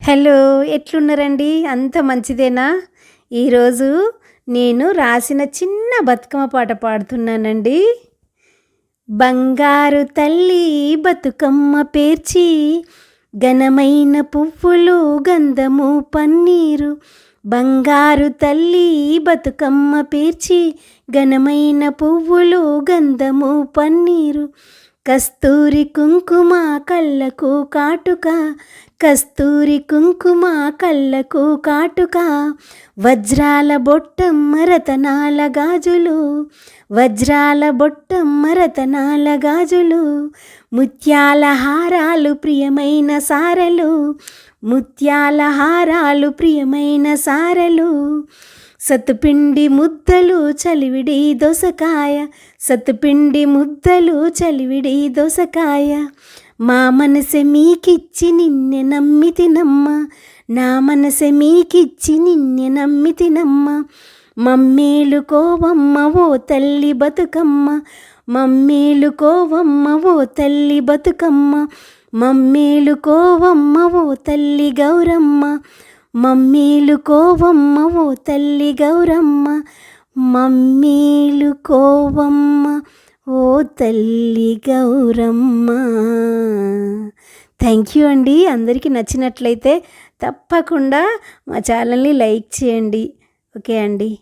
Hello, ఎట్లున్నారండి? అంత మంచిదేనా? ఈరోజు నేను రాసిన చిన్న బతుకమ్మ పాట పాడుతున్నానండి. బంగారు తల్లి బతుకమ్మ పేర్చి, ఘనమైన పువ్వులు గంధము పన్నీరు. బంగారు తల్లి బతుకమ్మ పేర్చి, ఘనమైన పువ్వులు గంధము పన్నీరు. కస్తూరి కుంకుమ కళ్ళకు కాటుక, కస్తూరి కుంకుమ కళ్ళకు కాటుక. వజ్రాల బొట్టమ్మ రతనాల గాజులు, వజ్రాల బొట్టమ్మ రతనాల గాజులు. ముత్యాల హారాలు ప్రియమైన సారలు, ముత్యాల హారాలు ప్రియమైన సారలు. సత్తుపిండి ముద్దలు చలివిడి దోసకాయ, సత్తుపిండి ముద్దలు చలివిడి దోసకాయ. మా మనసె మీకిచ్చి నిన్నె నమ్మితినమ్మ, నా మనసె మీకిచ్చి నిన్నె నమ్మితినమ్మ. మమ్మేలుకోవమ్మ ఓ తల్లి బతుకమ్మ, మమ్మేలుకోవమ్మ ఓ తల్లి బతుకమ్మ. మమ్మేలుకోవమ్మ ఓ తల్లి గౌరమ్మ, మమ్మేలుకోవమ్మ ఓ తల్లి గౌరమ్మ. మమ్మేలుకోవమ్మ ఓ తల్లి గౌరమ్మ. థ్యాంక్ యూ అండి. అందరికీ నచ్చినట్లయితే తప్పకుండా మా ఛానల్ని లైక్ చేయండి. ఓకే అండి.